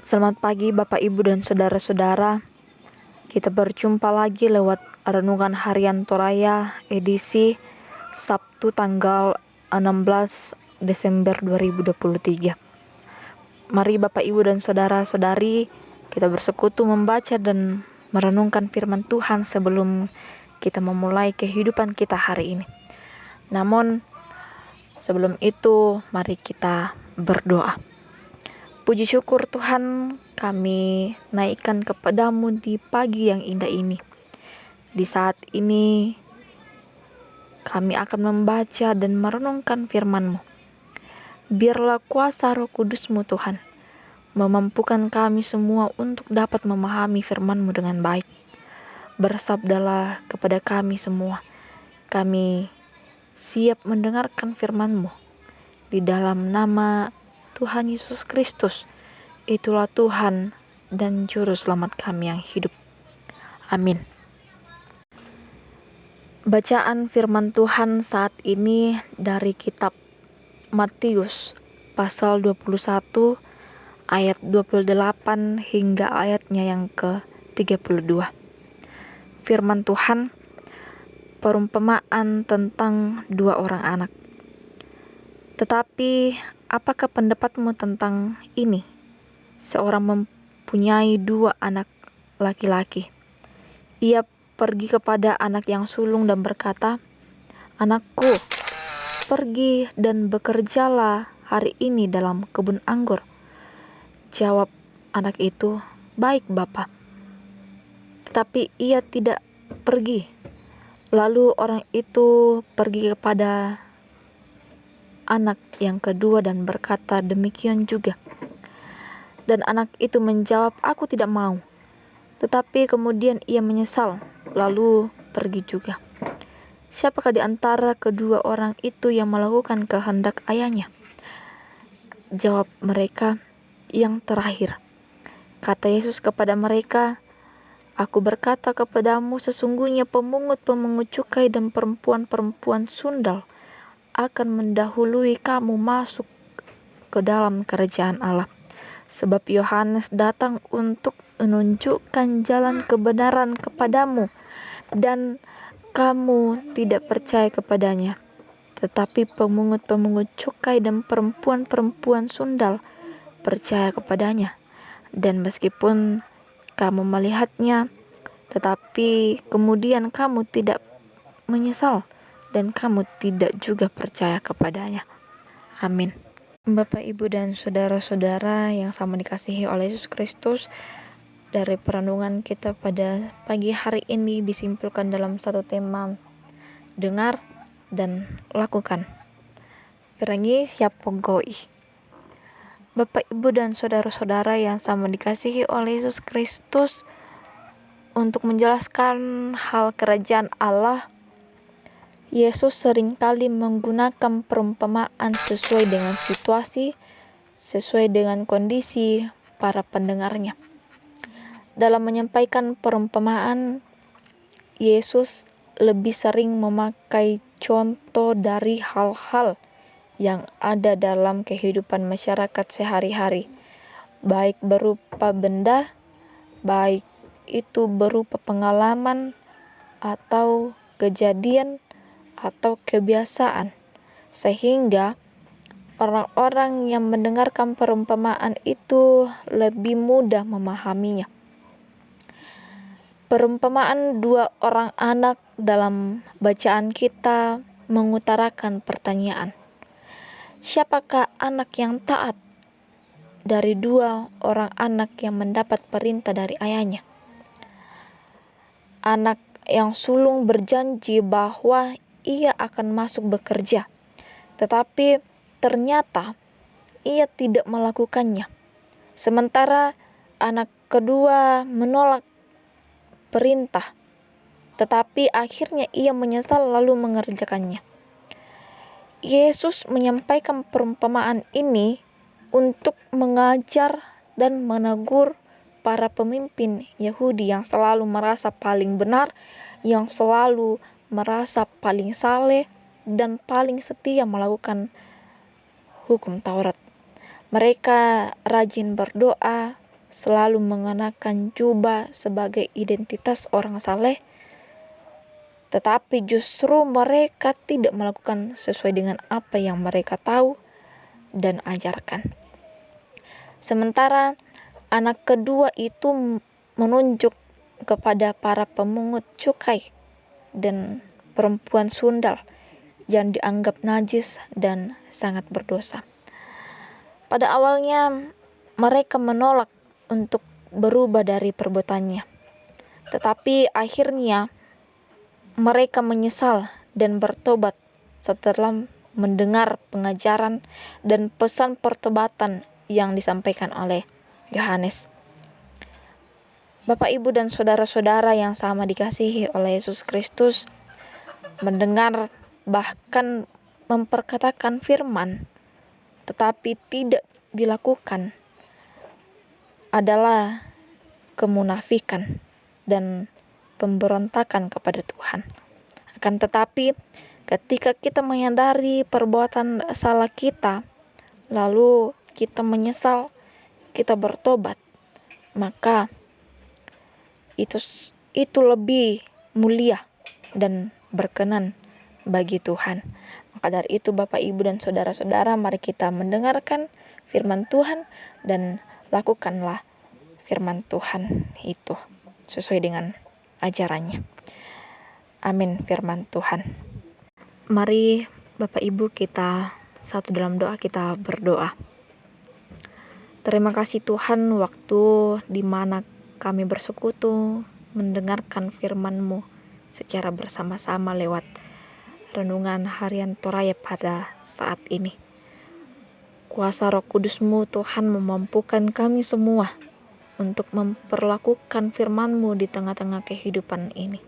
Selamat pagi Bapak Ibu dan Saudara-saudara. Kita berjumpa lagi lewat Renungan Harian Toraya edisi Sabtu tanggal 16 Desember 2023. Mari Bapak Ibu dan Saudara-saudari, kita bersekutu membaca dan merenungkan firman Tuhan sebelum kita memulai kehidupan kita hari ini. Namun sebelum itu, mari kita berdoa. Puji syukur Tuhan, kami naikkan kepadamu di pagi yang indah ini. Di saat ini kami akan membaca dan merenungkan firman-Mu. Biarlah kuasa Roh Kudus-Mu Tuhan memampukan kami semua untuk dapat memahami firman-Mu dengan baik. Bersabdalah kepada kami semua. Kami siap mendengarkan firman-Mu. Di dalam nama Tuhan Yesus Kristus, itulah Tuhan dan Juru Selamat kami yang hidup. Amin. Bacaan firman Tuhan saat ini dari kitab Matius pasal 21 ayat 28 hingga ayatnya yang ke-32. Firman Tuhan, perumpamaan tentang dua orang anak. Tetapi apakah pendapatmu tentang ini? Seorang mempunyai dua anak laki-laki. Ia pergi kepada anak yang sulung dan berkata, "Anakku, pergi dan bekerjalah hari ini dalam kebun anggur." Jawab anak itu, "Baik, Bapa." Tetapi ia tidak pergi. Lalu orang itu pergi kepada anak yang kedua dan berkata demikian juga. Dan anak itu menjawab, "Aku tidak mau." Tetapi kemudian ia menyesal, lalu pergi juga. Siapakah di antara kedua orang itu yang melakukan kehendak ayahnya? Jawab mereka, "Yang terakhir." Kata Yesus kepada mereka, "Aku berkata kepadamu, sesungguhnya pemungut-pemungut cukai dan perempuan-perempuan sundal akan mendahului kamu masuk ke dalam kerajaan Allah. Sebab Yohanes datang untuk menunjukkan jalan kebenaran kepadamu, dan kamu tidak percaya kepadanya. Tetapi pemungut-pemungut cukai dan perempuan-perempuan sundal percaya kepadanya. Dan meskipun kamu melihatnya, tetapi kemudian kamu tidak menyesal, dan kamu tidak juga percaya kepadanya." Amin. Bapak, Ibu, dan saudara-saudara yang sama dikasihi oleh Yesus Kristus, dari perenungan kita pada pagi hari ini disimpulkan dalam satu tema, dengar dan lakukan. Pirangi siap pogoi. Bapak, Ibu, dan saudara-saudara yang sama dikasihi oleh Yesus Kristus, untuk menjelaskan hal kerajaan Allah, Yesus seringkali menggunakan perumpamaan sesuai dengan situasi, sesuai dengan kondisi para pendengarnya. Dalam menyampaikan perumpamaan, Yesus lebih sering memakai contoh dari hal-hal yang ada dalam kehidupan masyarakat sehari-hari, baik berupa benda, baik itu berupa pengalaman atau kejadian atau kebiasaan, sehingga orang-orang yang mendengarkan perumpamaan itu lebih mudah memahaminya. Perumpamaan dua orang anak dalam bacaan kita mengutarakan pertanyaan, siapakah anak yang taat dari dua orang anak yang mendapat perintah dari ayahnya? Anak yang sulung berjanji bahwa ia akan masuk bekerja, tetapi ternyata ia tidak melakukannya. Sementara anak kedua menolak perintah, tetapi akhirnya ia menyesal lalu mengerjakannya. Yesus menyampaikan perumpamaan ini untuk mengajar dan menegur para pemimpin Yahudi yang selalu merasa paling benar, yang selalu merasa paling saleh dan paling setia melakukan hukum Taurat. Mereka rajin berdoa, selalu mengenakan jubah sebagai identitas orang saleh, tetapi justru mereka tidak melakukan sesuai dengan apa yang mereka tahu dan ajarkan. Sementara anak kedua itu menunjuk kepada para pemungut cukai dan perempuan sundal yang dianggap najis dan sangat berdosa. Pada awalnya mereka menolak untuk berubah dari perbuatannya, tetapi akhirnya mereka menyesal dan bertobat setelah mendengar pengajaran dan pesan pertobatan yang disampaikan oleh Yohanes. Bapak, Ibu, dan saudara-saudara yang sama dikasihi oleh Yesus Kristus, mendengar bahkan memperkatakan firman tetapi tidak dilakukan adalah kemunafikan dan pemberontakan kepada Tuhan. Akan tetapi ketika kita menyadari perbuatan salah kita, lalu kita menyesal, kita bertobat, maka itu lebih mulia dan berkenan bagi Tuhan. Maka dari itu Bapak, Ibu, dan saudara-saudara, mari kita mendengarkan firman Tuhan dan lakukanlah firman Tuhan itu sesuai dengan ajarannya. Amin. Firman Tuhan. Mari Bapak, Ibu, kita satu dalam doa, kita berdoa. Terima kasih Tuhan, waktu di mana kami bersekutu mendengarkan firman-Mu secara bersama-sama lewat renungan harian Toraya pada saat ini. Kuasa Roh Kudus-Mu Tuhan memampukan kami semua untuk memperlakukan firman-Mu di tengah-tengah kehidupan ini.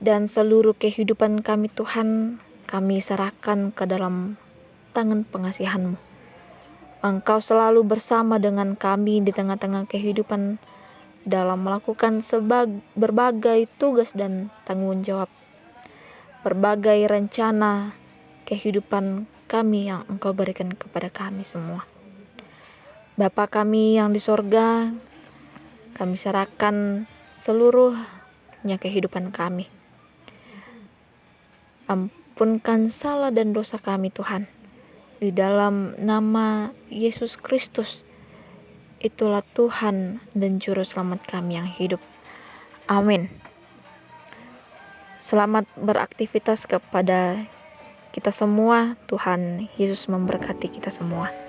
Dan seluruh kehidupan kami Tuhan, kami serahkan ke dalam tangan pengasihan-Mu. Engkau selalu bersama dengan kami di tengah-tengah kehidupan dalam melakukan berbagai tugas dan tanggung jawab, berbagai rencana kehidupan kami yang Engkau berikan kepada kami semua. Bapa kami yang di sorga, kami serahkan seluruhnya kehidupan kami. Ampunkan salah dan dosa kami Tuhan. Di dalam nama Yesus Kristus, itulah Tuhan dan Juru Selamat kami yang hidup. Amin. Selamat beraktivitas kepada kita semua. Tuhan Yesus memberkati kita semua.